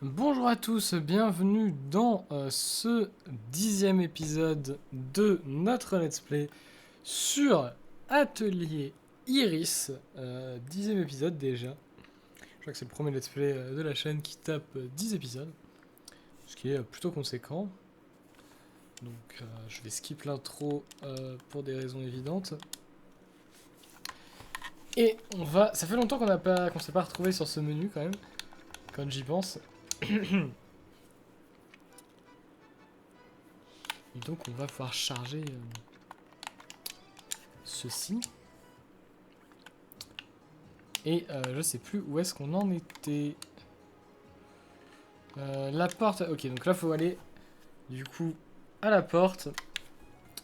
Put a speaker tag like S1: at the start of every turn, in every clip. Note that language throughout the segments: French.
S1: Bonjour à tous, bienvenue dans ce 10e épisode de notre let's play sur Atelier Iris. 10e épisode déjà. Je crois que c'est le premier let's play de la chaîne qui tape 10 épisodes, ce qui est plutôt conséquent. Donc je vais skip l'intro pour des raisons évidentes. Et on va... Ça fait longtemps qu'on s'est pas retrouvé sur ce menu quand même, quand j'y pense. Et donc on va pouvoir charger ceci. Et je sais plus où est-ce qu'on en était. La porte... Ok, donc là faut aller du coup à la porte.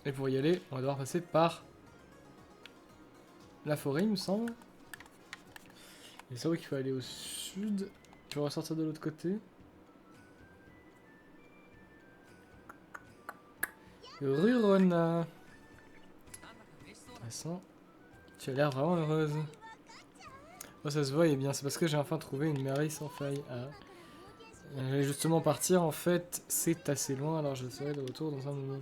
S1: Et pour y aller, on va devoir passer par la forêt, il me semble. Et c'est vrai qu'il faut aller au sud. Tu vas ressortir de l'autre côté. Rue Rona. Intéressant. Tu as l'air vraiment heureuse. Oh, ça se voit, et bien c'est parce que j'ai enfin trouvé une merveille sans faille. Ah. J'allais justement partir, en fait, c'est assez loin, alors je serai de retour dans un moment.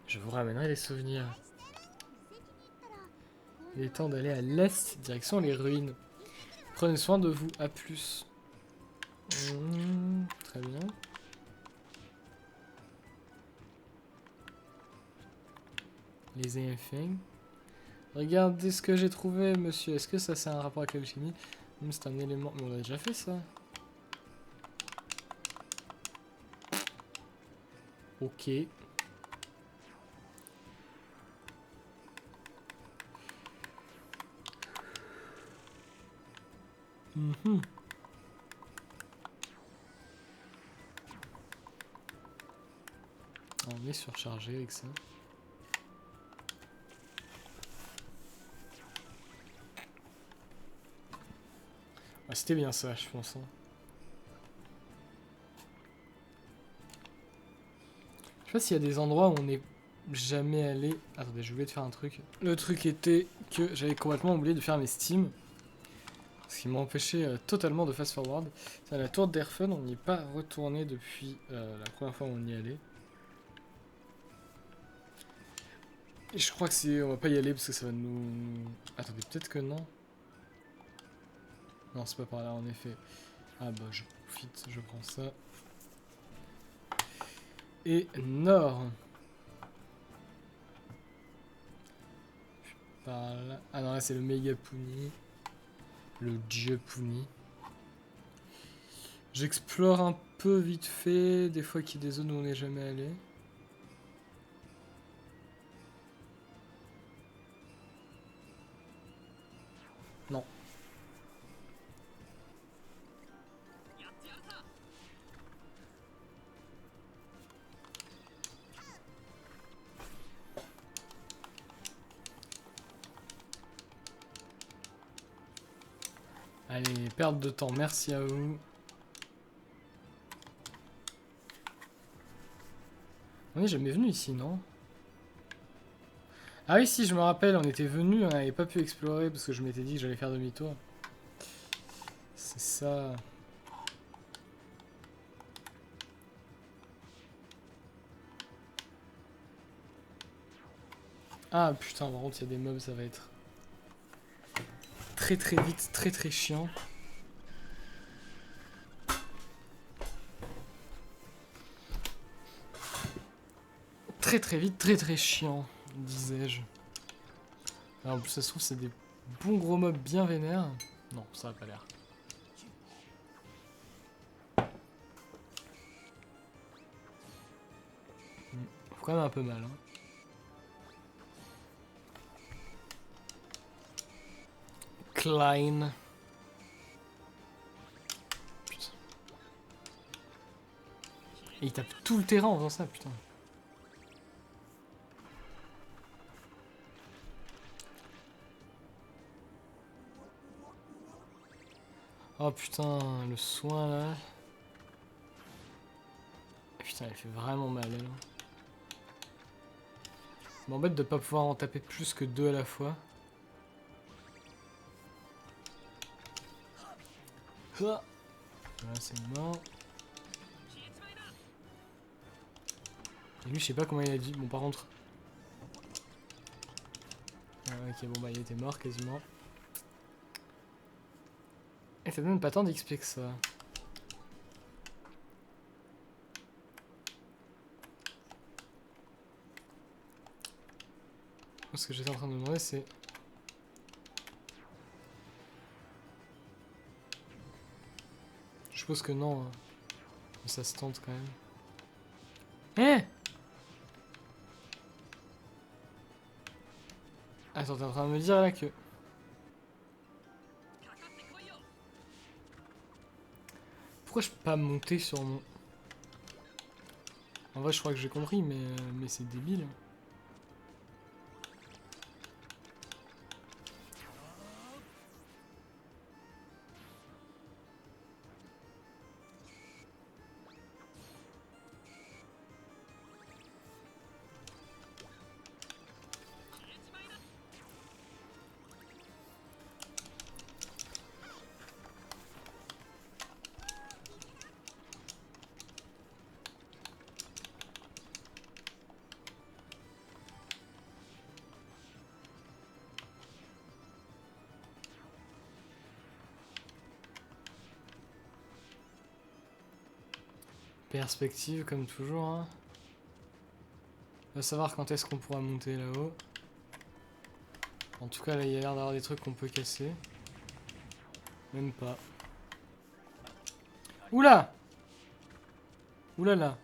S1: Je vous ramènerai des souvenirs. Il est temps d'aller à l'est, direction les ruines. Prenez soin de vous, à plus. Très bien. Les infins. Regardez ce que j'ai trouvé, monsieur. Est-ce que ça c'est un rapport avec l'alchimie? C'est un élément... Mais on a déjà fait ça. Ok. Mhm. On est surchargé avec ça. Ouais, c'était bien ça, je pense. Hein. Je sais pas s'il y a des endroits où on n'est jamais allé. Attendez, j'ai oublié de faire un truc. Le truc était que j'avais complètement oublié de faire mes Steam. Ce qui m'a empêché totalement de fast forward. C'est la tour d'Airfun, on n'y est pas retourné depuis la première fois où on y allait. Et je crois que c'est. On va pas y aller parce que ça va nous. Attendez, peut-être que non. Non, c'est pas par là en effet. Ah bah je profite, je prends ça. Et nord. Par là. Ah non, là c'est le méga Puni. Le dieu Puni. J'explore un peu vite fait, des fois qu'il y a des zones où on n'est jamais allé. Non. Allez, perte de temps, merci à vous. On n'est jamais venu ici, non? Ah oui, si, je me rappelle, on était venu, on n'avait pas pu explorer parce que je m'étais dit que j'allais faire demi-tour. C'est ça. Ah putain, par contre, il y a des mobs, ça va être très très vite, très très chiant. Très très vite, très très chiant, disais-je. En plus, ça se trouve, c'est des bons gros mobs bien vénères. Non, ça a pas l'air. Faut quand même un peu mal. Hein. Klein. Putain. Et il tape tout le terrain en faisant ça, putain. Oh putain, le soin là. Putain, il fait vraiment mal, elle. Ça m'embête de pas pouvoir en taper plus que deux à la fois. Voilà, c'est mort. Et lui, je sais pas comment il a dit. Bon, par contre... ok, bon, bah, il était mort quasiment. Et ça donne pas tant d'XP que ça. Ce que j'étais en train de me demander, c'est... Je suppose que non. Hein. Mais ça se tente quand même. Hein? Attends, t'es en train de me dire là que... Pourquoi je peux pas monter sur mon... En vrai, je crois que j'ai compris, mais c'est débile. Perspective, comme toujours. Hein. On va savoir quand est-ce qu'on pourra monter là-haut. En tout cas, là, il y a l'air d'avoir des trucs qu'on peut casser. Même pas. Oula! Oula là!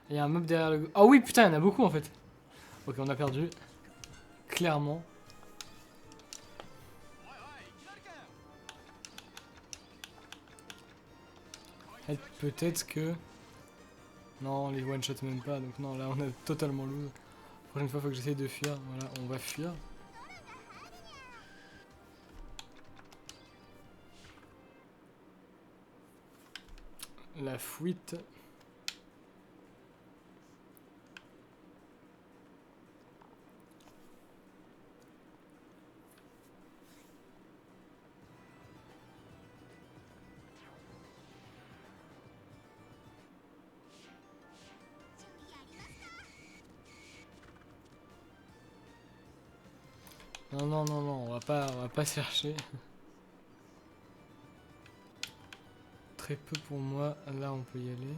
S1: Il y a un mob derrière le... Ah oui, putain, il y en a beaucoup en fait. Ok, on a perdu. Clairement. Et peut-être que... Non, les one-shot même pas, donc non, là on a totalement lose. Prochaine fois, faut que j'essaye de fuir. Voilà, on va fuir. La fuite. Non, non, non, non, on va pas chercher. Très peu pour moi. Là, on peut y aller.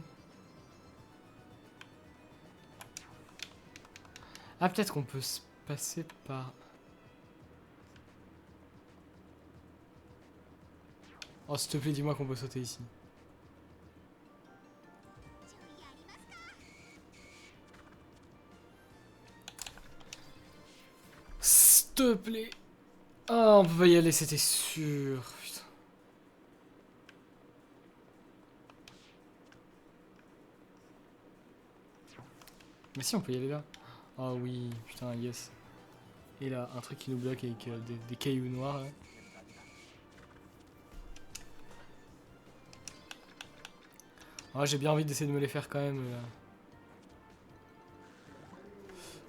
S1: Ah, peut-être qu'on peut se passer par... Oh, s'il te plaît, dis-moi qu'on peut sauter ici. S'il te plaît. Oh, on peut pas y aller, c'était sûr. Putain. Mais si, on peut y aller là. Oh oui, putain, yes. Et là, un truc qui nous bloque avec des cailloux noirs. Là. Oh, j'ai bien envie d'essayer de me les faire quand même. Là.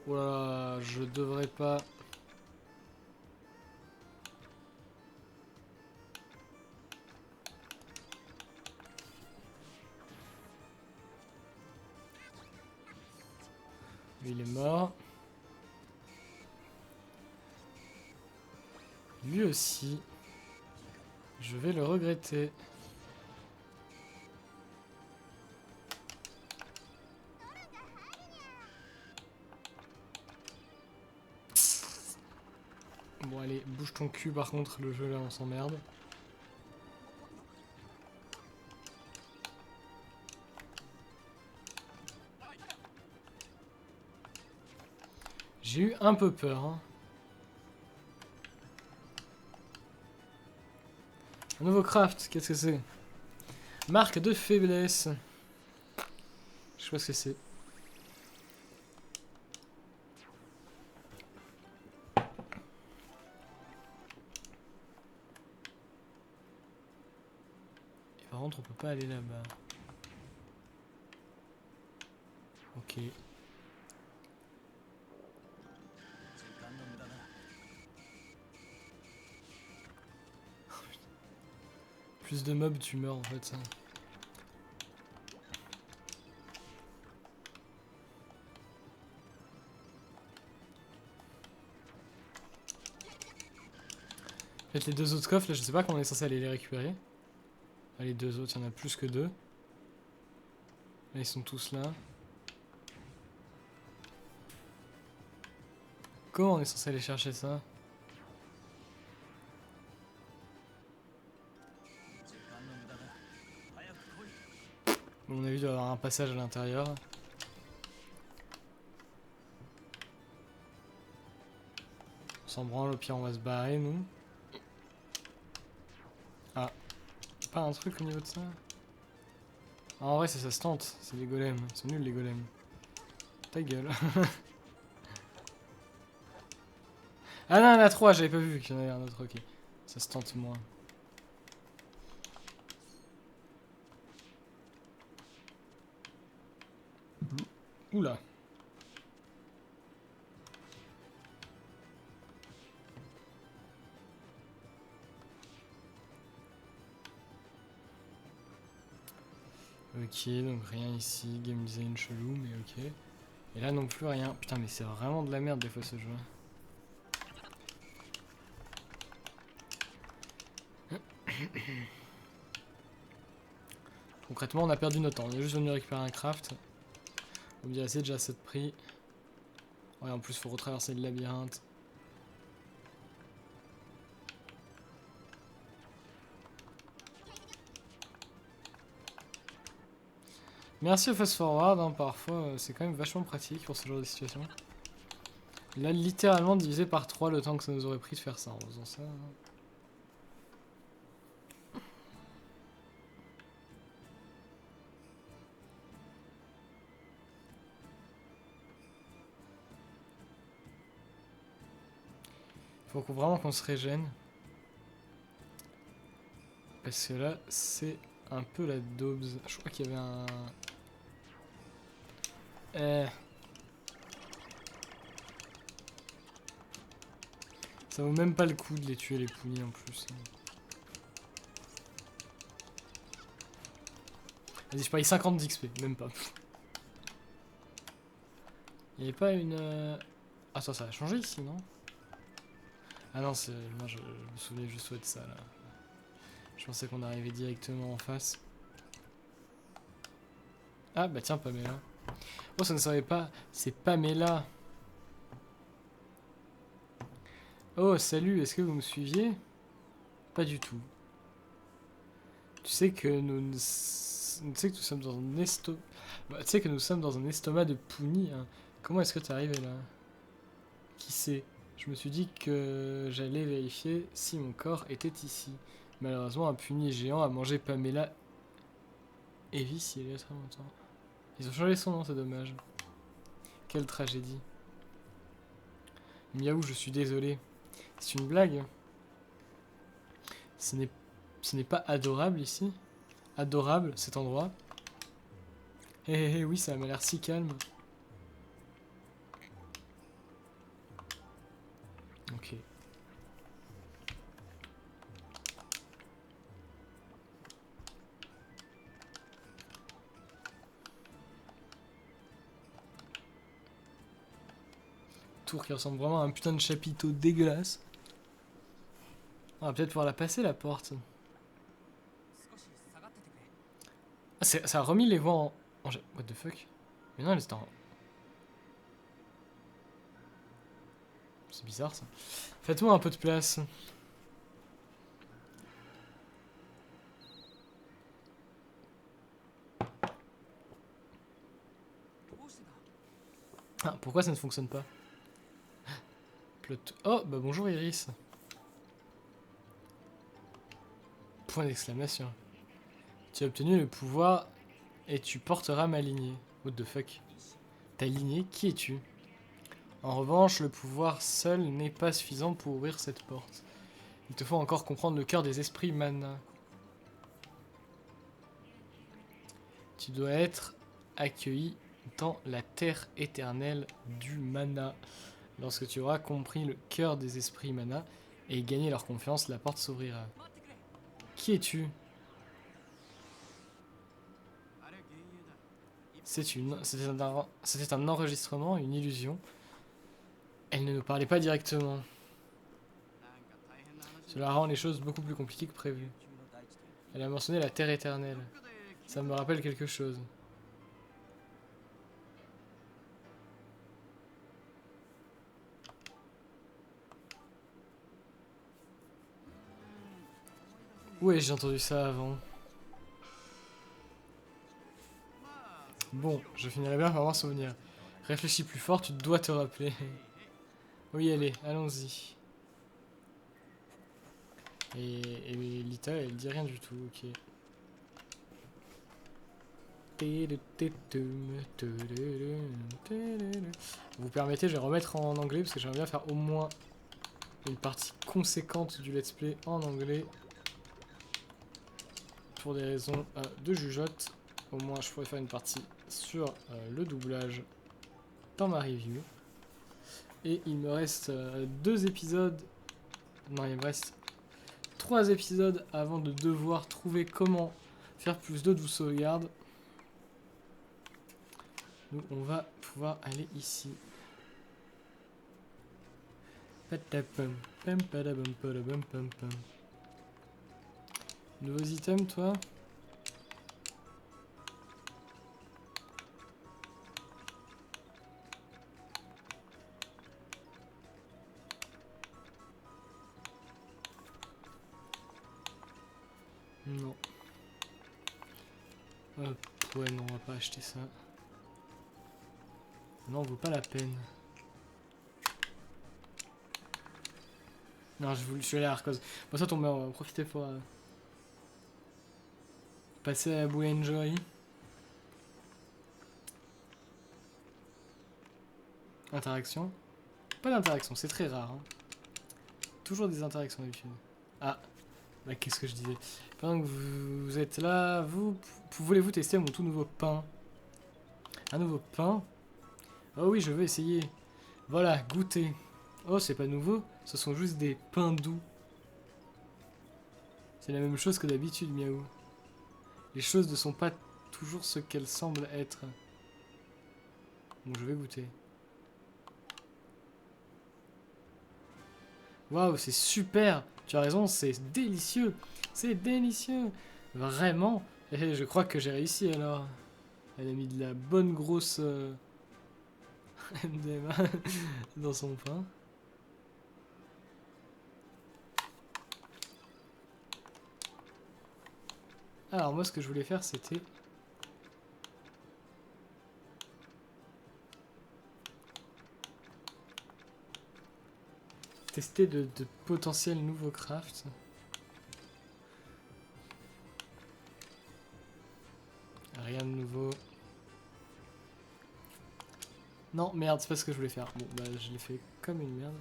S1: Oh là là, je devrais pas... Lui, il est mort. Lui aussi. Je vais le regretter. Bon, allez, bouge ton cul par contre, le jeu là, on s'emmerde. J'ai eu un peu peur. Hein. Un nouveau craft, qu'est-ce que c'est? Marque de faiblesse. Je sais pas ce que c'est. Et par contre, on peut pas aller là-bas. Ok. Plus de mobs, tu meurs en fait. Ça. En fait, les deux autres coffres, là, je sais pas comment on est censé aller les récupérer. Ah, les deux autres, il y en a plus que deux. Là, ils sont tous là. Comment on est censé aller chercher ça? Bon, on a vu il doit y avoir un passage à l'intérieur. On s'en branle, au pire on va se barrer nous. Ah, pas un truc au niveau de ça? Ah, en vrai ça se tente, c'est des golems, ils sont nuls les golems. Ta gueule. Ah non, il y en a trois, j'avais pas vu qu'il y en avait un autre, ok. Ça se tente moins. Oula. Ok, donc rien ici, game design chelou, mais ok. Et là non plus rien. Putain, mais c'est vraiment de la merde des fois ce jeu. Concrètement, on a perdu notre temps. On est juste venu récupérer un craft. On me dit c'est déjà assez de prix. Ouais, en plus, faut retraverser le labyrinthe. Merci au fast forward, hein, parfois c'est quand même vachement pratique pour ce genre de situation. Il a littéralement divisé par 3 le temps que ça nous aurait pris de faire ça en faisant ça. Faut vraiment qu'on se régène. Parce que là, c'est un peu la daubes. Je crois qu'il y avait un... Ça vaut même pas le coup de les tuer les pounis en plus. Vas-y, je paye 50 d'XP, même pas. Il n'y avait pas une... Ah ça a changé ici, non? Ah non, c'est... Moi je me souvenais juste de ça là. Je pensais qu'on arrivait directement en face. Ah bah tiens, Pamela. Oh, ça ne savait pas. C'est Pamela. Oh, salut, est-ce que vous me suiviez? Pas du tout. Tu sais que nous... Tu sais que nous sommes dans un estomac... Bah, tu sais que nous sommes dans un estomac de Puni, hein. Comment est-ce que t'es arrivé là? Qui sait? Je me suis dit que j'allais vérifier si mon corps était ici. Malheureusement, un Puni géant a mangé Pamela Evis il y a très longtemps. Ils ont changé son nom, c'est dommage. Quelle tragédie. Miaou, je suis désolé. C'est une blague. Ce n'est pas adorable ici. Adorable cet endroit. Hé hé hé, oui, ça m'a l'air si calme. Ok. Tour qui ressemble vraiment à un putain de chapiteau dégueulasse. On va peut-être pouvoir la passer la porte. Ah, ça a remis les voies en... What the fuck? Mais non, elle était en... C'est bizarre ça. Faites-moi un peu de place. Ah, pourquoi ça ne fonctionne pas? Oh, bah bonjour Iris. Point d'exclamation. Tu as obtenu le pouvoir et tu porteras ma lignée. What the fuck? Ta lignée, qui es-tu? En revanche, le pouvoir seul n'est pas suffisant pour ouvrir cette porte. Il te faut encore comprendre le cœur des esprits mana. Tu dois être accueilli dans la terre éternelle du mana. Lorsque tu auras compris le cœur des esprits mana et gagné leur confiance, la porte s'ouvrira. Qui es-tu? C'était un enregistrement, une illusion. Elle ne nous parlait pas directement. Cela rend les choses beaucoup plus compliquées que prévu. Elle a mentionné la terre éternelle. Ça me rappelle quelque chose. Ouais, j'ai entendu ça avant. Bon, je finirai bien par m'en souvenir. Réfléchis plus fort, tu dois te rappeler. Oui, allez, allons-y. Et Lita, elle dit rien du tout, ok. Vous permettez, je vais remettre en anglais parce que j'aimerais bien faire au moins une partie conséquente du let's play en anglais. Pour des raisons de jugeote. Au moins, je pourrais faire une partie sur le doublage dans ma review. Et il me reste 2 épisodes. Non, il me reste 3 épisodes avant de devoir trouver comment faire plus de douce sauvegarde. Donc on va pouvoir aller ici. Nouveaux items, toi? Non. Ouais, non, on va pas acheter ça. Non, vaut pas la peine. Non, je suis allé à Arcos. Bon, ça tombe bien, on va en profiter pour passer à Bouet Enjoy. Interaction. Pas d'interaction, c'est très rare. Hein. Toujours des interactions d'habitude. Ah, bah qu'est-ce que je disais? Pendant que vous êtes là, voulez-vous tester mon tout nouveau pain? Un nouveau pain? Oh oui, je veux essayer. Voilà, goûter. Oh, c'est pas nouveau, ce sont juste des pains doux. C'est la même chose que d'habitude, miaou. Les choses ne sont pas toujours ce qu'elles semblent être. Bon, je vais goûter. Waouh, c'est super! Tu as raison, c'est délicieux! C'est délicieux! Vraiment! Et je crois que j'ai réussi alors. Elle a mis de la bonne grosse MDMA dans son pain. Alors moi ce que je voulais faire c'était... tester de potentiels nouveaux crafts. Rien de nouveau. Non, merde, c'est pas ce que je voulais faire. Bon, bah je l'ai fait comme une merde.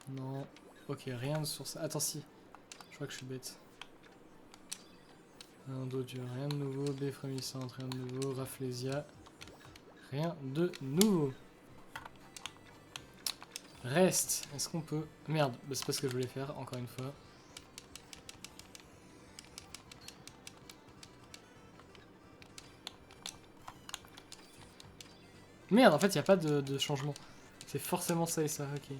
S1: Non. Ok, rien sur ça. Attends, si. Je crois que je suis bête. Un dos dur, rien de nouveau. Baie frémissante, rien de nouveau. Rafflesia, rien de nouveau. Reste. Est-ce qu'on peut... Merde, bah, c'est pas ce que je voulais faire, encore une fois. Merde, en fait, il n'y a pas de changement. C'est forcément ça et ça, ok.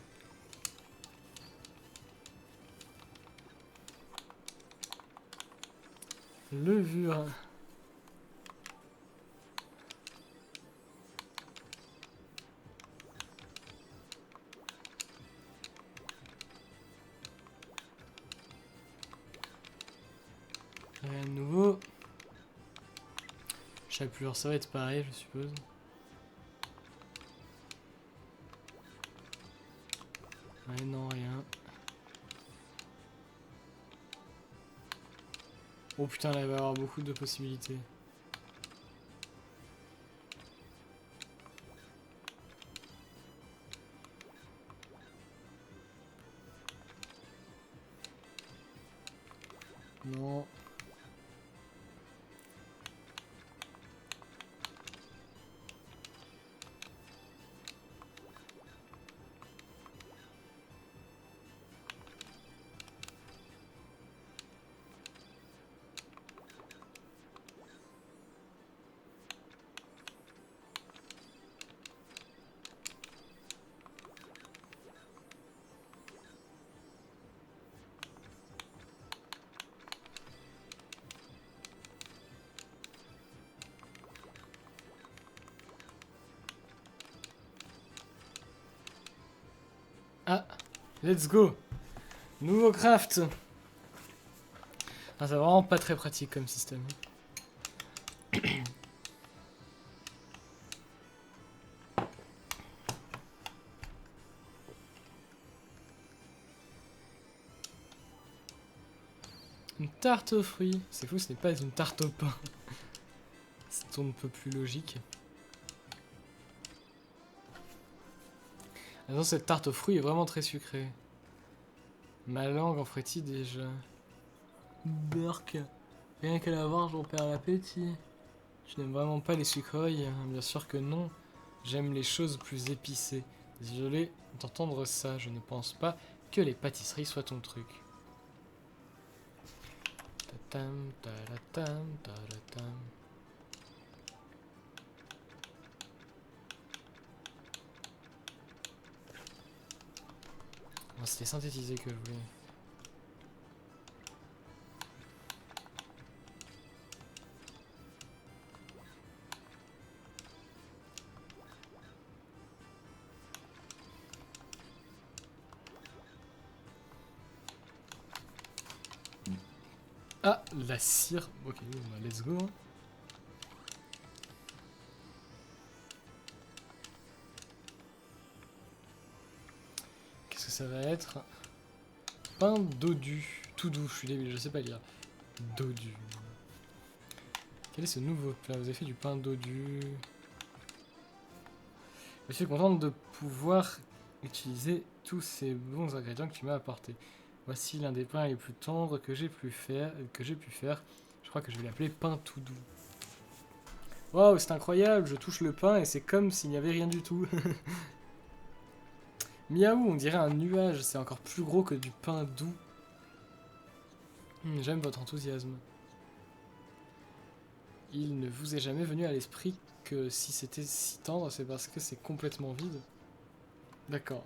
S1: Levure. Rien de nouveau. Chapelure, ça va être pareil, je suppose. Ouais, non, rien. Oh putain, là, il va y avoir beaucoup de possibilités. Non. Ah, let's go. Nouveau craft. Ah, c'est vraiment pas très pratique comme système. Une tarte aux fruits. C'est fou, ce n'est pas une tarte au pain. C'est un peu plus logique. Attends, cette tarte aux fruits est vraiment très sucrée. Ma langue en frétille déjà. Burk. Rien qu'à la voir, j'en perds l'appétit. Tu n'aimes vraiment pas les sucreries? Bien sûr que non. J'aime les choses plus épicées. Désolé d'entendre ça, je ne pense pas que les pâtisseries soient ton truc. Ta-tam, ta-la-tam, ta-la-tam. Oh, c'était synthétisé que je voulais. Ah, la cire. Ok, bah, let's go. Hein. Qu'est-ce que ça va être? Pain dodu. Tout doux, je suis débile, je sais pas lire. Dodu. Quel est ce nouveau plat? Vous avez fait du pain dodu. Je suis contente de pouvoir utiliser tous ces bons ingrédients que tu m'as apportés. Voici l'un des pains les plus tendres que j'ai pu faire. Je crois que je vais l'appeler pain tout doux. Waouh, c'est incroyable, je touche le pain et c'est comme s'il n'y avait rien du tout. Miaou, on dirait un nuage, c'est encore plus gros que du pain doux. J'aime votre enthousiasme. Il ne vous est jamais venu à l'esprit que si c'était si tendre, c'est parce que c'est complètement vide? D'accord.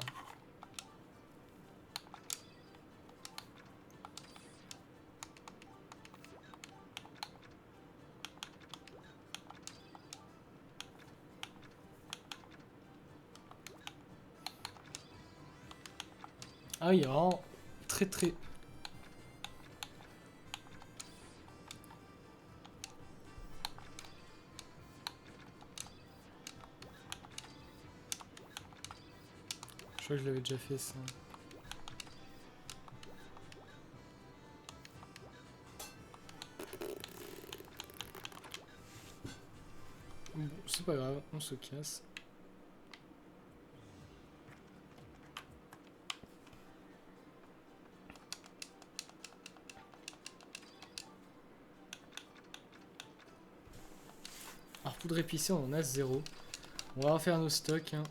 S1: Ah oui, vraiment très très... Je crois que je l'avais déjà fait ça. Bon, c'est pas grave, on se casse. Alors poudre épicée, on en a 0. On va refaire nos stocks. Hein.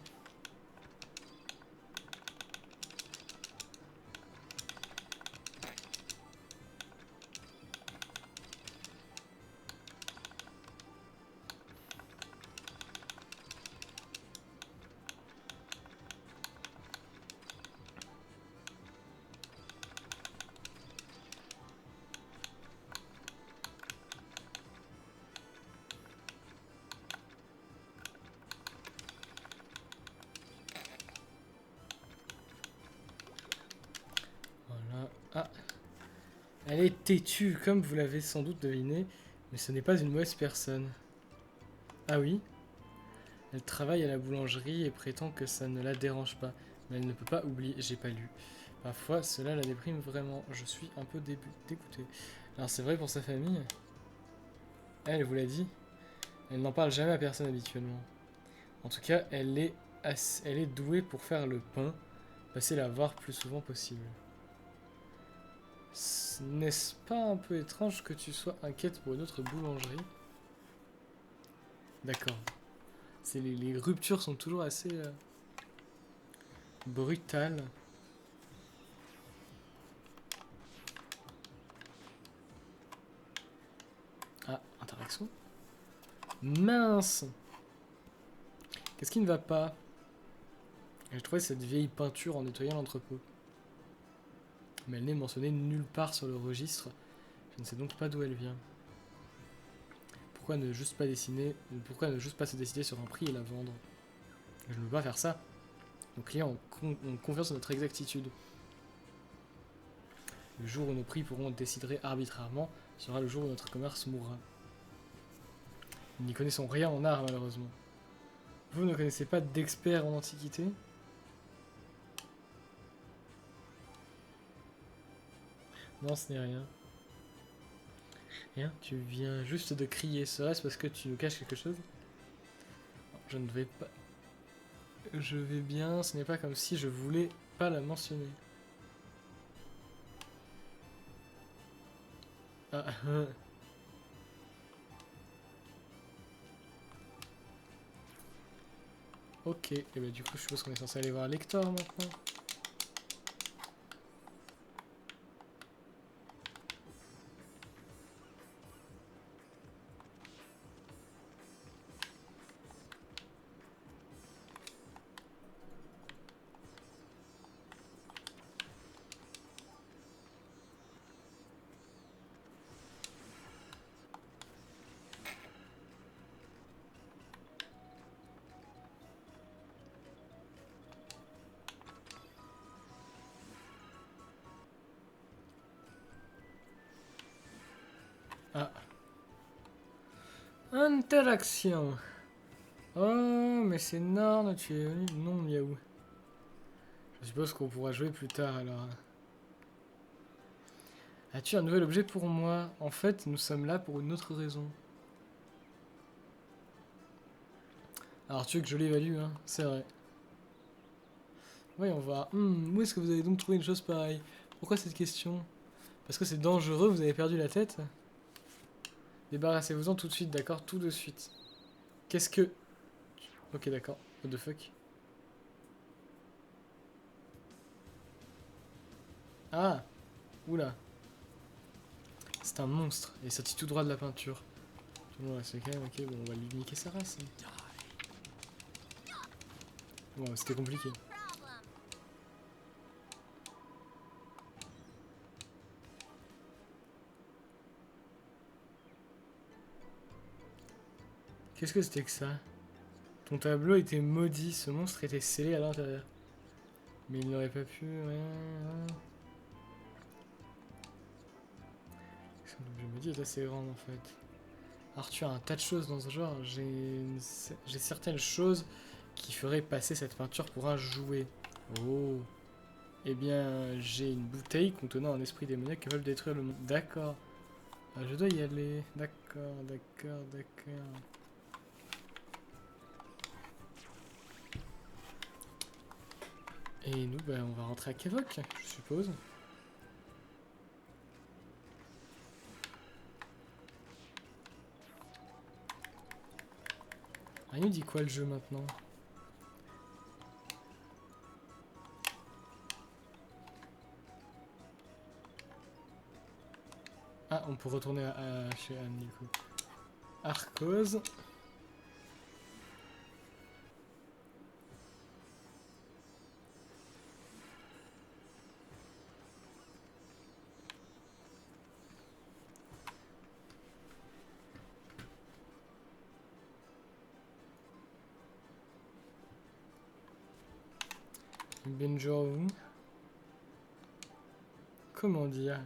S1: Voilà. Ah, elle est têtue, comme vous l'avez sans doute deviné, mais ce n'est pas une mauvaise personne. Ah oui? Elle travaille à la boulangerie et prétend que ça ne la dérange pas. Mais elle ne peut pas oublier, j'ai pas lu. Parfois, cela la déprime vraiment. Je suis un peu dégoûté. Alors c'est vrai pour sa famille. Elle vous l'a dit. Elle n'en parle jamais à personne habituellement. En tout cas, elle est douée pour faire le pain. Passez la voir plus souvent possible. N'est-ce pas un peu étrange que tu sois inquiète pour une autre boulangerie? D'accord. Les ruptures sont toujours assez brutales. Ah, interaction. Mince! Qu'est-ce qui ne va pas? J'ai trouvé cette vieille peinture en nettoyant l'entrepôt. Mais elle n'est mentionnée nulle part sur le registre. Je ne sais donc pas d'où elle vient. Pourquoi ne juste pas se décider sur un prix et la vendre? Je ne veux pas faire ça. Nos clients ont confiance en notre exactitude. Le jour où nos prix pourront être décidés arbitrairement sera le jour où notre commerce mourra. Nous n'y connaissons rien en art, malheureusement. Vous ne connaissez pas d'experts en antiquité? Non, ce n'est rien. Rien, tu viens juste de crier. Serait-ce parce que tu nous caches quelque chose? Non, je ne vais pas... Je vais bien, ce n'est pas comme si je voulais pas la mentionner. Ah, ok, et bah du coup je suppose qu'on est censé aller voir Lector maintenant. Ah. Interaction. Oh, mais c'est Norn, tu es venu. Non, Miaou. Je suppose qu'on pourra jouer plus tard alors. As-tu un nouvel objet pour moi? En fait, nous sommes là pour une autre raison. Alors, tu veux que je l'évalue, hein? C'est vrai. Voyons voir. Où est-ce que vous avez donc trouvé une chose pareille? Pourquoi cette question? Parce que c'est dangereux, vous avez perdu la tête? Débarrassez-vous-en tout de suite, d'accord? Tout de suite. Qu'est-ce que... Ok, d'accord. What the fuck? Ah! Oula. C'est un monstre. Et ça tire tout droit de la peinture. Tout le monde reste calme, ok, bon, on va lui niquer sa race. Bon, c'était compliqué. Qu'est-ce que c'était que ça? Ton tableau était maudit, ce monstre était scellé à l'intérieur. Mais il n'aurait pas pu... L'objet maudit est assez grand en fait. Alors tu as un tas de choses dans ce genre. J'ai certaines choses qui feraient passer cette peinture pour un jouet. Oh. Eh bien, j'ai une bouteille contenant un esprit démoniaque qui veut détruire le monde. D'accord. Ah, je dois y aller. D'accord, d'accord, d'accord. Et nous, bah, on va rentrer à Kevok, je suppose. Ah, il nous dit quoi le jeu maintenant? Ah, on peut retourner chez Anne du coup. Arcos. Benjou. Comment dire?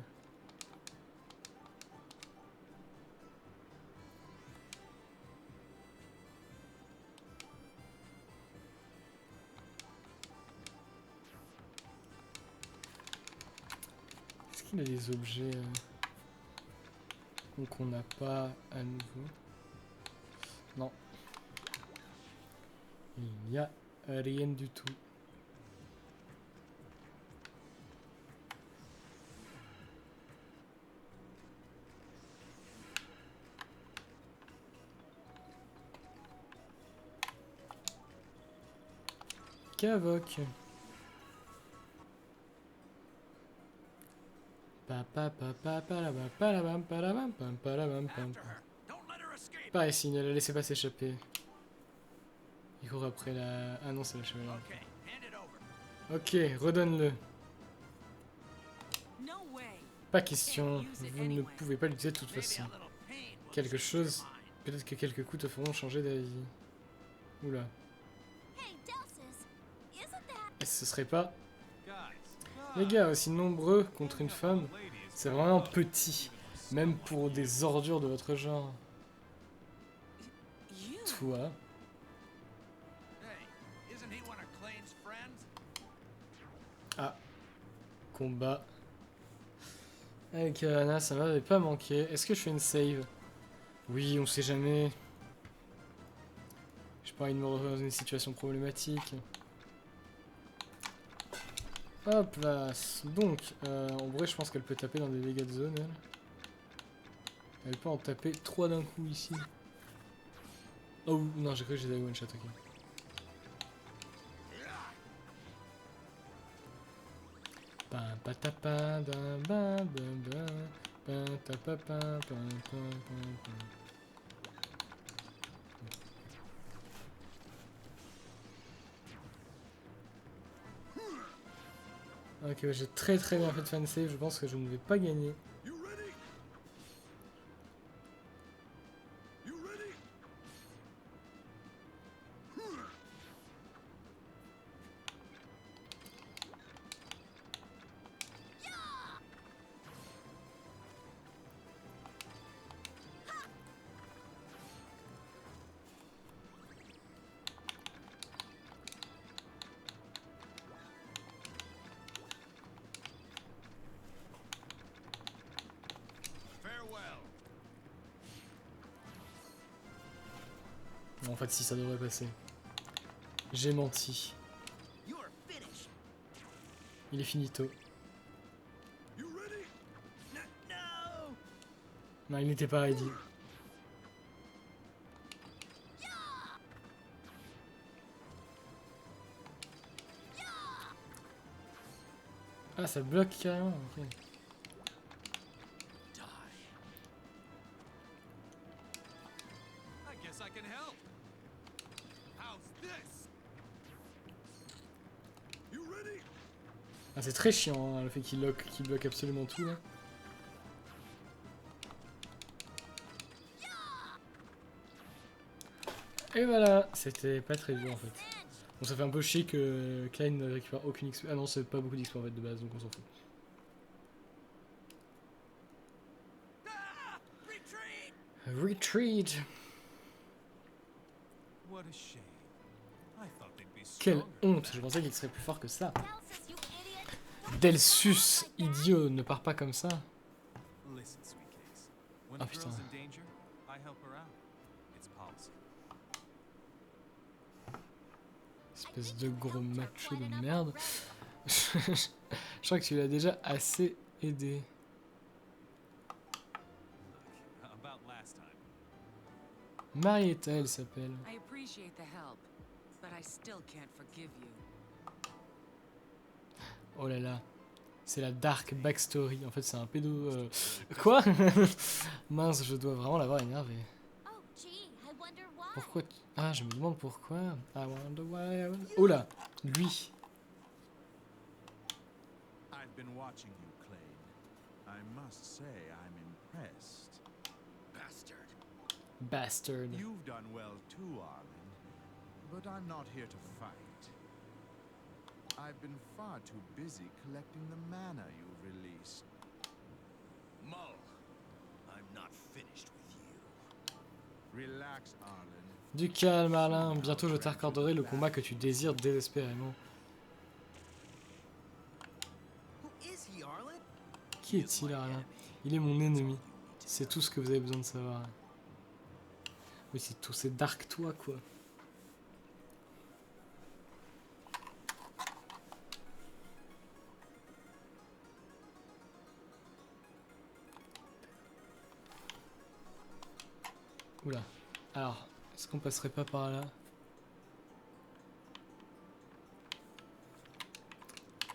S1: Est-ce qu'il a des objets Donc on n'a pas à nouveau. Non. Il n'y a rien du tout. Cavoc. Pas ici, ne la laissez pas s'échapper. Il court après la... Ah non, c'est la chevalière. Ok, redonne-le. Pas question, vous ne pouvez pas l'utiliser de toute façon. Quelque chose, peut-être que quelques coups te feront changer d'avis. Oula. Et ce serait pas... Les gars, aussi nombreux contre une femme, c'est vraiment petit. Même pour des ordures de votre genre. Toi. Ah. Combat. Avec Anna, ça m'avait pas manqué. Est-ce que je fais une save? Oui, on sait jamais. J'ai pas envie de me retrouver dans une situation problématique. Hop là. Donc, en vrai, je pense qu'elle peut taper dans des dégâts de zone, elle. Elle peut en taper 3 d'un coup ici. Oh non, j'ai cru que j'étais one shot, ok. Ok, j'ai très bien fait de fan save, je pense que je ne vais pas gagner. En fait, si ça devrait passer. J'ai menti. Il est finito. Non, il n'était pas ready. Ah, ça bloque carrément. Ok. Ah, c'est très chiant hein, le fait qu'il bloque absolument tout. Hein. Et voilà, c'était pas très dur en fait. Bon, ça fait un peu chier que Klein ne récupère aucune XP. Ah non, c'est pas beaucoup d'XP en fait de base, donc on s'en fout. Retreat. Quelle honte, je pensais qu'il serait plus fort que ça. Delsus, idiot, ne pars pas comme ça. Ah putain. Espèce de gros macho de merde. Je crois que tu l'as déjà assez aidé. Marietta, elle s'appelle. Oh là là. C'est la dark backstory. En fait, c'est un pédo... Quoi? Mince, je dois vraiment l'avoir énervé. Pourquoi tu... Ah, je me demande pourquoi. I wonder why... Oh là, lui. Bastard.
S2: You've done well too, Arlen. But I'm not here to fight. I've been far too busy collecting the mana you've released.
S3: Mull, I'm not finished with you.
S2: Relax, Arlen.
S1: Du calme, Arlen. Bientôt, je t'accorderai le combat que tu désires désespérément.
S3: Who is he, Arlen?
S1: Qui est-il, Arlen? Il est mon ennemi. C'est tout ce que vous avez besoin de savoir. Oui, c'est tout, c'est Dark toi, quoi. Oula. Alors, est-ce qu'on passerait pas par là?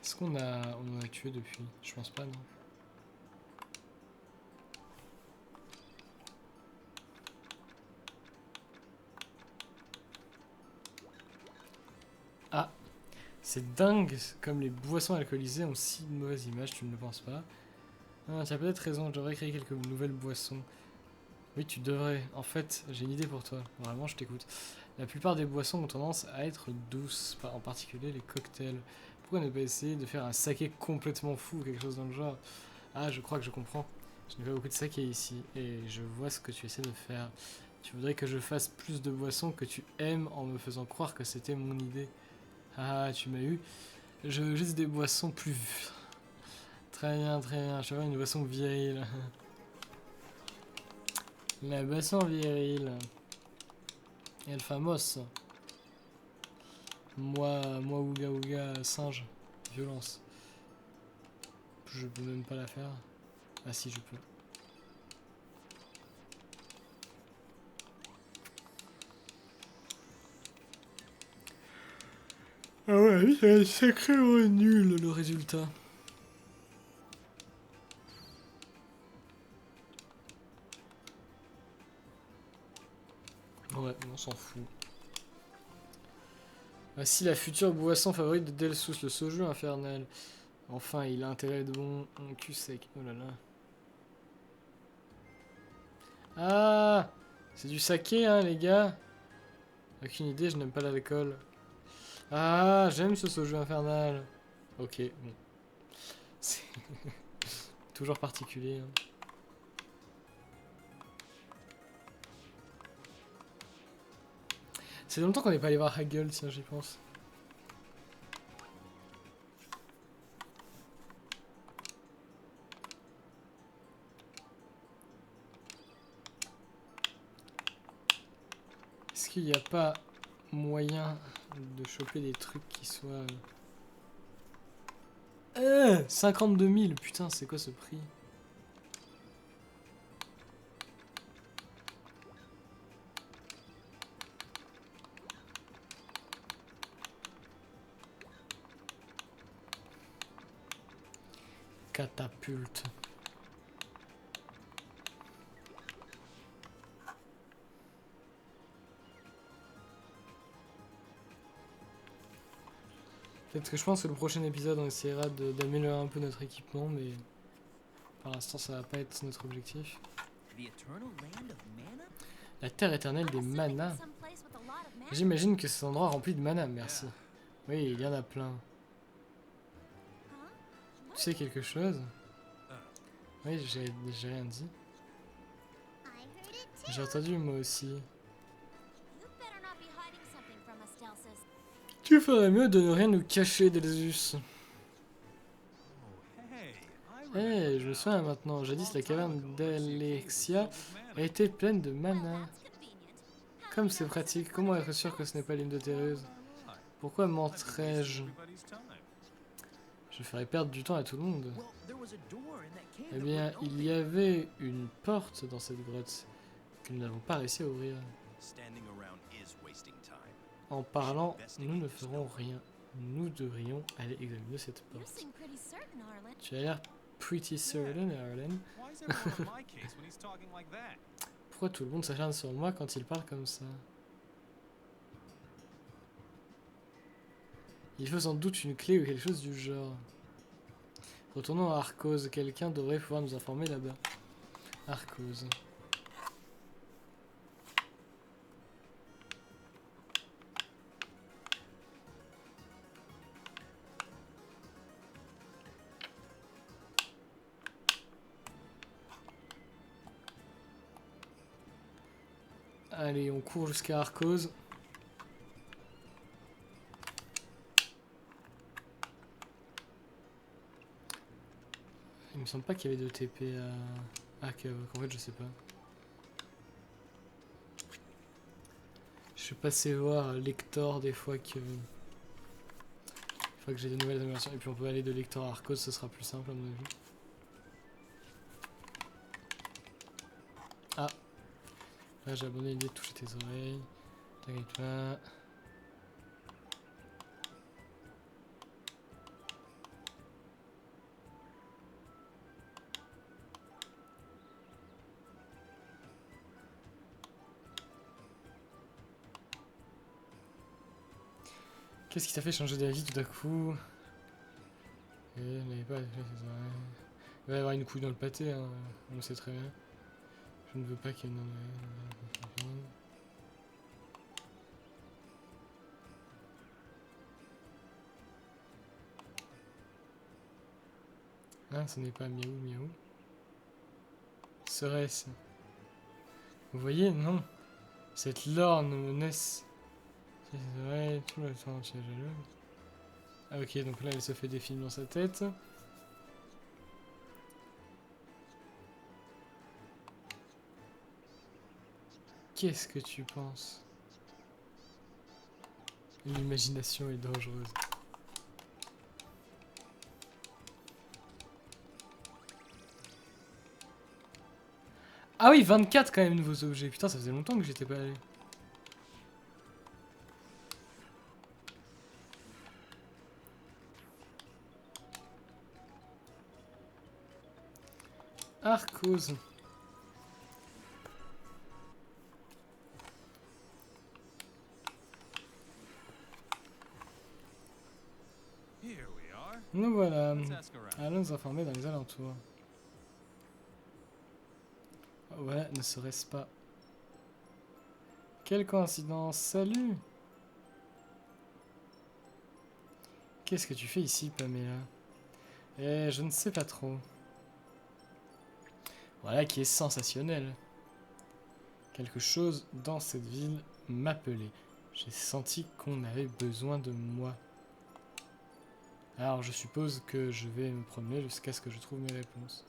S1: Est-ce qu'on on en a tué depuis? Je pense pas, non. Ah, c'est dingue comme les boissons alcoolisées ont si de mauvaise image, tu ne le penses pas? Ah, tu as peut-être raison, je devrais créer quelques nouvelles boissons. Oui, tu devrais. En fait, j'ai une idée pour toi. Vraiment, je t'écoute. La plupart des boissons ont tendance à être douces, en particulier les cocktails. Pourquoi ne pas essayer de faire un saké complètement fou ou quelque chose dans le genre? Ah, je crois que je comprends. Je n'ai pas beaucoup de saké ici, et je vois ce que tu essaies de faire. Tu voudrais que je fasse plus de boissons que tu aimes en me faisant croire que c'était mon idée. Ah, tu m'as eu. Je veux juste des boissons plus... Très bien, très bien. Je veux une boisson virile. La boisson virile. El Famos. Moi, ouga ouga, singe. Violence. Je peux même pas la faire. Ah si, je peux. Ah ouais, c'est sacrément nul le résultat. Ouais, on s'en fout. Voici la future boisson favorite de Delsus, le soju infernal. Enfin, il a intérêt de bon cul sec. Oh là là. Ah, c'est du saké, hein, les gars. Aucune idée, je n'aime pas l'alcool. Ah, j'aime ce soju infernal. Ok, bon. C'est toujours particulier. Hein. C'est longtemps qu'on n'est pas allé voir Hagel, tiens, j'y pense. Est-ce qu'il n'y a pas moyen de choper des trucs qui soient... 52 000, putain, c'est quoi ce prix? Catapulte. Peut-être que je pense que le prochain épisode, on essaiera d'améliorer un peu notre équipement, mais pour l'instant, ça va pas être notre objectif. La terre éternelle des manas. J'imagine que c'est un endroit rempli de mana, merci. Oui, il y en a plein. Tu sais quelque chose? Oui, j'ai rien dit. J'ai entendu moi aussi. Tu ferais mieux de ne rien nous cacher, Delsus. Eh, je me souviens maintenant, jadis la caverne d'Alexia a été pleine de mana. Comme c'est pratique, comment être sûr que ce n'est pas l'une de tes ruses? Pourquoi mentirais-je? Je ferais perdre du temps à tout le monde. Eh bien, il y avait une porte dans cette grotte que nous n'avons pas réussi à ouvrir. En parlant, nous ne ferons rien. Nous devrions aller examiner cette porte. Tu as l'air pretty certain, Arlen. Pourquoi tout le monde s'acharne sur moi quand il parle comme ça? Il faut sans doute une clé ou quelque chose du genre. Retournons à Arcos. Quelqu'un devrait pouvoir nous informer là-bas. Arcos. Allez, on court jusqu'à Arcos. Il me semble pas qu'il y avait de TP Ah, qu'en fait, je sais pas. Je suis passé voir Lector des fois que... Une fois que j'ai des nouvelles améliorations. Et puis on peut aller de Lector à Arcos, ce sera plus simple à mon avis. Ah. Là, j'ai abandonné l'idée de toucher tes oreilles. T'inquiète pas. Qu'est-ce qui t'a fait changer d'avis tout à coup? Et n'avez pas touché tes oreilles. Il va y avoir une couille dans le pâté, hein. On le sait très bien. Je ne veux pas qu'il y ait une... Ah, ce n'est pas miaou miaou. Serait-ce? Vous voyez, non. Cette lorne me naisse. Ouais, tout le temps, tu es jaloux. Ah ok, donc là elle se fait des films dans sa tête. Qu'est-ce que tu penses? L'imagination est dangereuse. Ah oui, 24 quand même nouveaux objets. Putain, ça faisait longtemps que j'étais pas allé. Arcos.
S3: Here we are.
S1: Nous voilà.
S3: Let's ask around.
S1: Allons nous informer dans les alentours. Oh, voilà, ne serait-ce pas. Quelle coïncidence. Salut. Qu'est-ce que tu fais ici, Pamela? Eh, je ne sais pas trop. Voilà qui est sensationnel. Quelque chose dans cette ville m'appelait. J'ai senti qu'on avait besoin de moi. Alors je suppose que je vais me promener jusqu'à ce que je trouve mes réponses.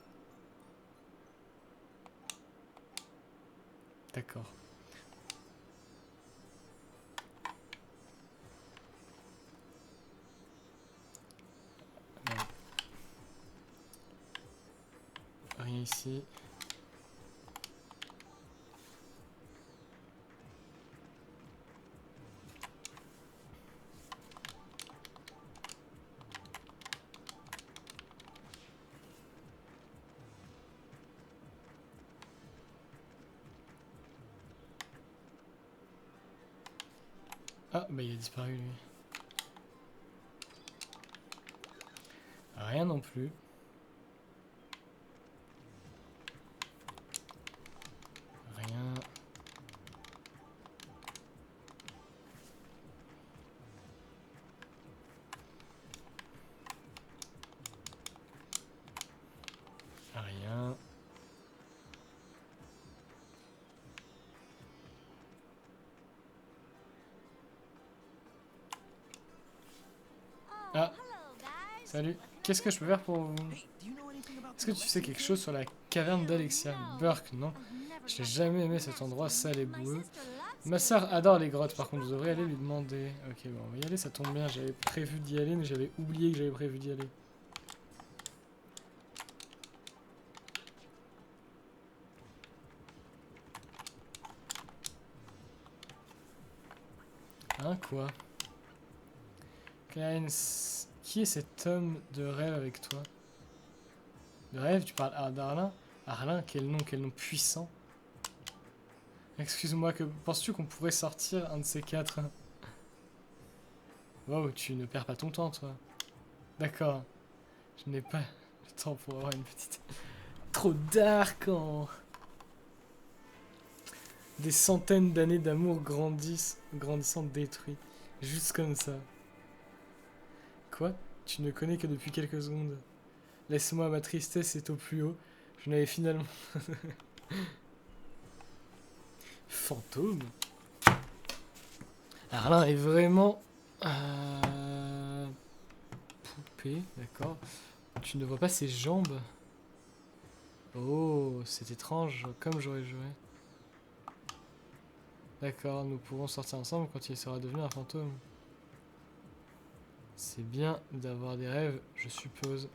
S1: D'accord. Rien ici. Ah, bah il a disparu lui. Rien non plus. Rien. Rien. Ah, salut. Qu'est-ce que je peux faire pour vous? Est-ce que tu sais quelque chose sur la caverne d'Alexia? Burke, non? Je n'ai jamais aimé cet endroit sale et boueux. Ma sœur adore les grottes, par contre, vous devriez aller lui demander. Ok, bon, on va y aller, ça tombe bien. J'avais prévu d'y aller, mais j'avais oublié que j'avais prévu d'y aller. Hein, quoi? Clarence, qui est cet homme de rêve avec toi? De rêve, tu parles d'Arlin? Arlin, quel nom puissant. Excuse-moi, que penses-tu qu'on pourrait sortir un de ces quatre? Wow, tu ne perds pas ton temps, toi. D'accord. Je n'ai pas le temps pour avoir une petite... Trop dark en... Des centaines d'années d'amour grandissant détruit. Juste comme ça. Quoi? Tu ne connais que depuis quelques secondes. Laisse-moi, ma tristesse est au plus haut. Je n'avais finalement... Fantôme? Arlin est vraiment... Poupée, d'accord. Tu ne vois pas ses jambes? Oh, c'est étrange, comme j'aurais joué. D'accord, nous pourrons sortir ensemble quand il sera devenu un fantôme. C'est bien d'avoir des rêves, je suppose.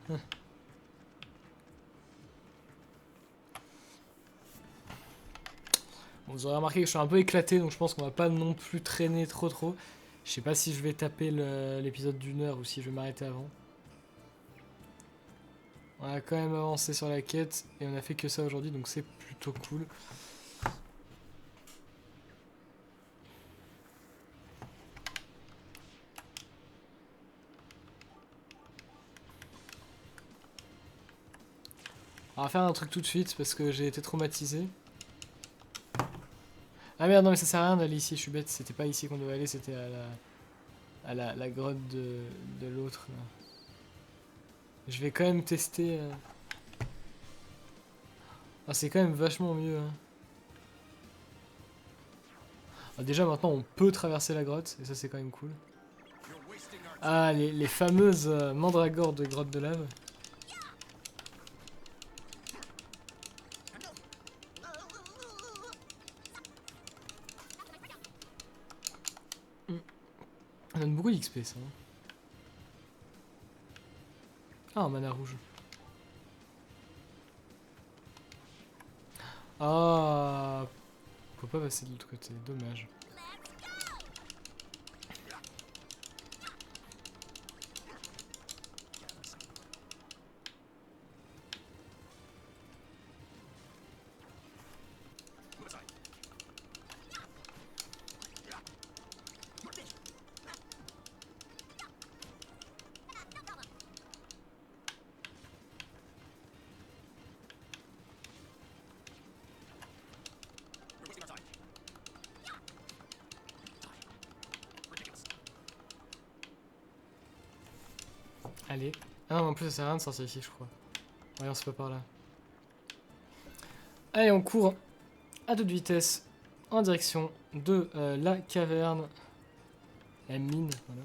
S1: Bon, vous aurez remarqué que je suis un peu éclaté, donc je pense qu'on va pas non plus traîner trop. Je sais pas si je vais taper l'épisode d'une heure ou si je vais m'arrêter avant. On a quand même avancé sur la quête et on a fait que ça aujourd'hui, donc c'est plutôt cool. On va faire un truc tout de suite parce que j'ai été traumatisé. Ah merde, non mais ça sert à rien d'aller ici, je suis bête, c'était pas ici qu'on devait aller, c'était à la grotte de l'autre. Je vais quand même tester. Ah, c'est quand même vachement mieux. Hein. Ah, déjà maintenant on peut traverser la grotte, et ça c'est quand même cool. Ah, les fameuses mandragores de grotte de lave. Ça donne beaucoup d'XP ça. Hein. Ah, un mana rouge. Ah, on peut pas passer de l'autre côté, dommage. Allez. Ah non, mais en plus ça sert à rien de sortir ici, je crois. Ouais, on se fait par là. Allez, on court à toute vitesse en direction de la caverne. La mine, voilà.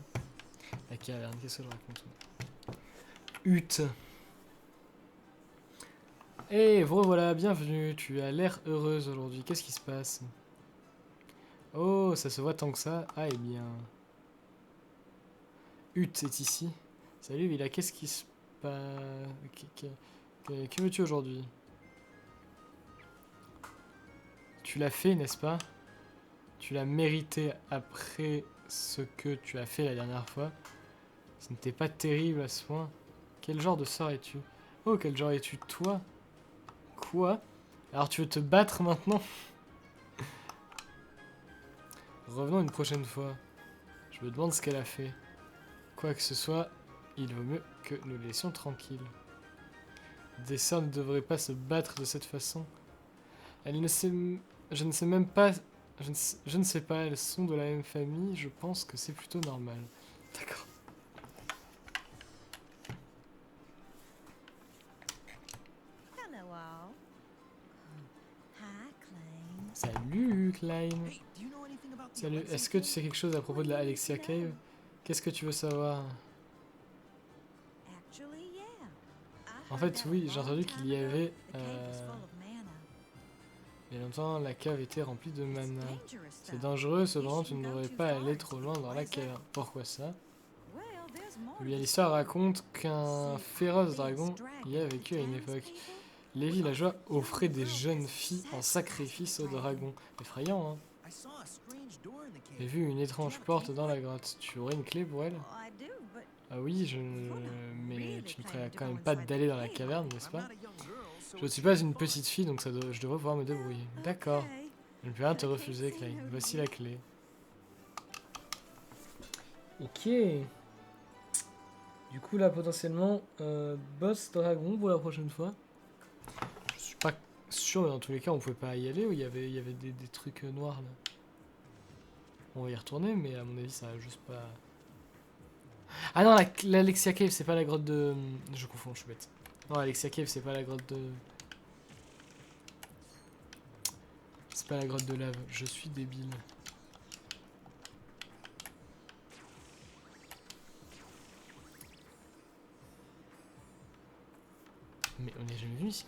S1: La caverne, qu'est-ce que je raconte? Hutte. Et voilà, bienvenue. Tu as l'air heureuse aujourd'hui. Qu'est-ce qui se passe? Oh, ça se voit tant que ça. Ah, eh bien. Hutte est ici. Salut, Villa, qu'est-ce qui se passe? Que veux-tu aujourd'hui? Tu l'as fait, n'est-ce pas? Tu l'as mérité après ce que tu as fait la dernière fois. Ce n'était pas terrible à ce point. Quel genre de sort es-tu? Oh, quel genre es-tu, toi? Quoi? Alors tu veux te battre maintenant? Revenons une prochaine fois. Je me demande ce qu'elle a fait. Quoi que ce soit, il vaut mieux que nous le laissions tranquille. Des sœurs ne devraient pas se battre de cette façon. Elle ne sait... Je ne sais même pas... Je ne sais pas, elles sont de la même famille, je pense que c'est plutôt normal. D'accord.
S4: Hello all. Hi, Klein.
S1: Salut, Klein.
S2: Hey, do you know anything about the
S1: Salut,
S2: Alexia
S1: est-ce que tu
S2: Cave?
S1: sais quelque chose à propos de la Alexia Cave? Qu'est-ce que tu veux savoir?
S4: Actually, yeah. I
S1: En
S4: heard
S1: fait,
S4: that
S1: oui,
S4: a
S1: j'ai
S4: long
S1: entendu
S4: time
S1: qu'il y
S4: ago,
S1: avait...
S4: the cave was full of mana.
S1: il y a longtemps, la cave était remplie de
S4: It's
S1: mana.
S4: dangerous
S1: C'est
S4: stuff.
S1: dangereux, cependant, tu
S4: You
S1: ne
S4: shouldn't go
S1: devrais
S4: too
S1: pas
S4: far,
S1: aller
S4: it's
S1: trop
S4: too
S1: loin dans la
S4: poison.
S1: cave. Pourquoi ça?
S4: Well, there's more
S1: Eh
S4: to
S1: bien,
S4: the
S1: l'histoire
S4: story.
S1: raconte qu'un
S4: See,
S1: féroce
S4: this
S1: dragon y a
S4: dragon,
S1: vécu à une
S4: the
S1: époque.
S4: townspeople,
S1: Les villageois offraient des
S4: young
S1: jeunes
S4: girls
S1: filles en
S4: sacrificed
S1: sacrifice
S4: the
S1: au
S4: dragon.
S1: dragon. Effrayant, hein?
S2: I saw a strange door in the cave.
S1: J'ai vu une étrange porte dans la grotte. Tu aurais une clé pour elle?
S4: Oh, I do, but
S1: Ah oui, mais tu ne ferais quand même pas d'aller dans la caverne, n'est-ce
S2: I'm
S1: pas?
S2: not a young girl, so
S1: Je ne
S2: it
S1: suis
S2: should
S1: pas
S2: be
S1: une
S2: fun.
S1: petite fille, donc je devrais pouvoir me débrouiller. D'accord.
S4: okay.
S1: Je ne peux rien te
S4: I can't
S1: refuser,
S4: say
S1: Klein.
S4: no to
S1: Voici
S4: you.
S1: la clé. Ok. Du coup, là, potentiellement, boss dragon pour la prochaine fois. Je suis pas sûr, mais dans tous les cas, on pouvait pas y aller, où il y avait des trucs noirs, là. On va y retourner, mais à mon avis, ça va juste pas... Ah non, l'Alexia Cave, c'est pas la grotte de... Je confonds, je suis bête. Non, Alexia Cave, c'est pas la grotte de... C'est pas la grotte de lave, je suis débile. Mais on n'est venu ici?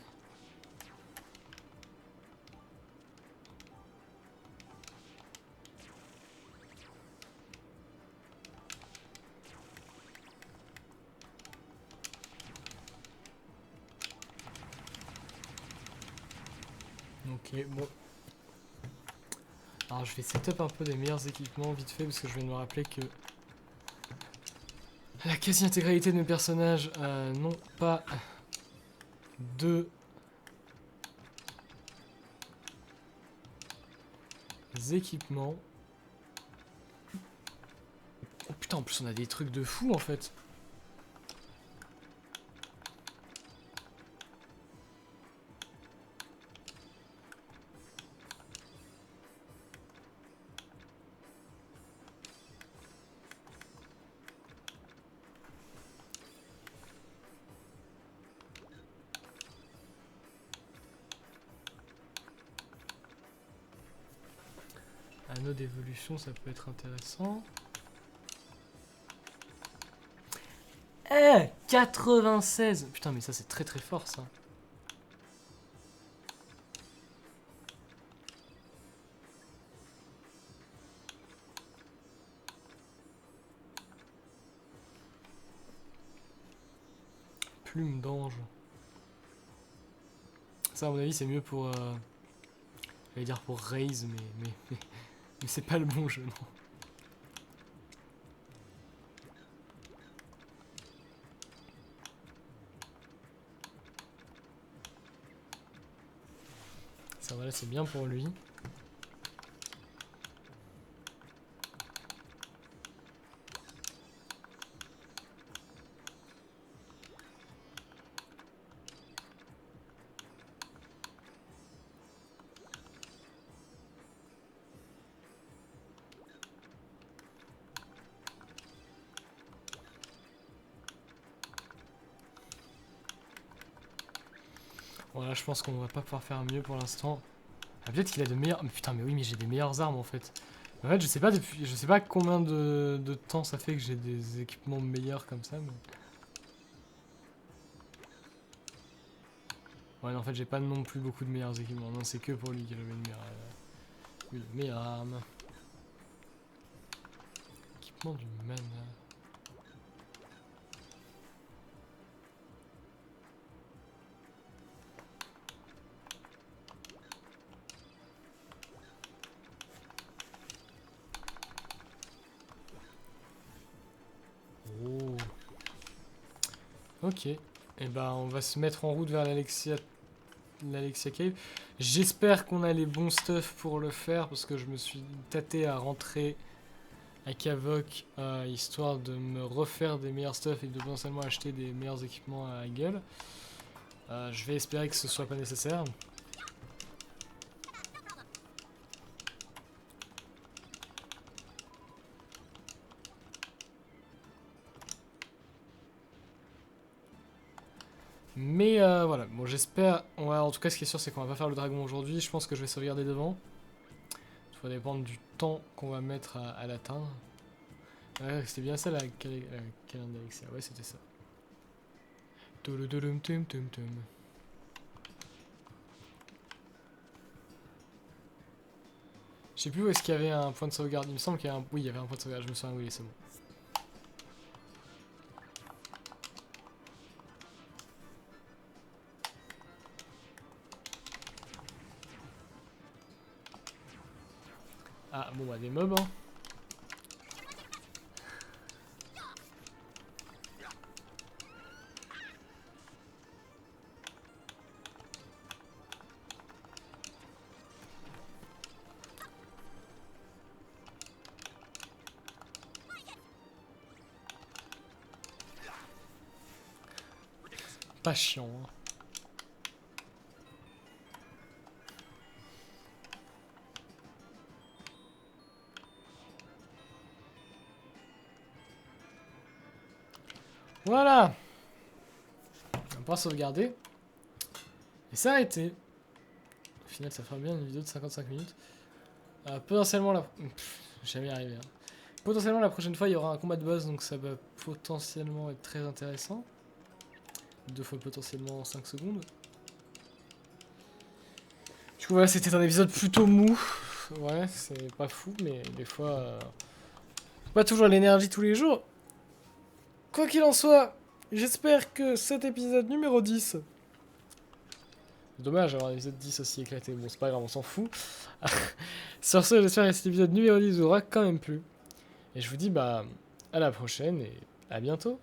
S1: Ok, bon. Alors je vais setup un peu des meilleurs équipements vite fait parce que je viens de me rappeler que la quasi-intégralité de mes personnages n'ont pas de équipements. Oh putain, en plus on a des trucs de fou en fait. Anneau d'évolution, ça peut être intéressant. 96! Putain, mais ça c'est très très fort ça. Plume d'ange. Ça à mon avis c'est mieux pour... j'allais dire pour Raise, mais c'est pas le bon jeu, non. Ça voilà, c'est bien pour lui. Voilà, je pense qu'on va pas pouvoir faire mieux pour l'instant. Ah, peut-être qu'il a de meilleurs... Putain, mais oui, mais j'ai des meilleures armes en fait. En fait, je sais pas depuis... Je sais pas combien de temps ça fait que j'ai des équipements meilleurs comme ça, mais... Ouais, non, en fait, j'ai pas non plus beaucoup de meilleurs équipements. Non, c'est que pour lui qu'il avait une meilleure... une meilleure arme. Équipement du mana... Oh. Ok. Et ben on va se mettre en route vers l'Alexia Cave. J'espère qu'on a les bons stuff pour le faire parce que je me suis tâté à rentrer à Kavok histoire de me refaire des meilleurs stuff et de potentiellement acheter des meilleurs équipements à gueule. Je vais espérer que ce soit pas nécessaire. Mais voilà, bon j'espère, en tout cas ce qui est sûr c'est qu'on va pas faire le dragon aujourd'hui, je pense que je vais sauvegarder devant. Il va dépendre du temps qu'on va mettre à l'atteindre. Ouais, c'était bien ça la calendrier d'Alexia, ouais c'était ça. Je sais plus où est-ce qu'il y avait un point de sauvegarde, il me semble qu'il y a un... Oui, il y avait un point de sauvegarde, je me souviens où il est, c'est bon. Ah, bon bah des mobs, hein. Pas chiant, hein. Voilà. On va pouvoir sauvegarder. Et s'arrêter. Au final, ça fera bien une vidéo de 55 minutes. Potentiellement, jamais arrivé. Hein. Potentiellement, la prochaine fois, il y aura un combat de boss, donc ça va potentiellement être très intéressant. 2 fois potentiellement 5 secondes. Du coup, voilà, c'était un épisode plutôt mou. Ouais, c'est pas fou, mais des fois... pas toujours l'énergie tous les jours. Quoi qu'il en soit, j'espère que cet épisode numéro 10... Dommage d'avoir un épisode 10 aussi éclaté. Bon, c'est pas grave, on s'en fout. Sur ce, j'espère que cet épisode numéro 10 vous aura quand même plu. Et je vous dis, bah, à la prochaine et à bientôt.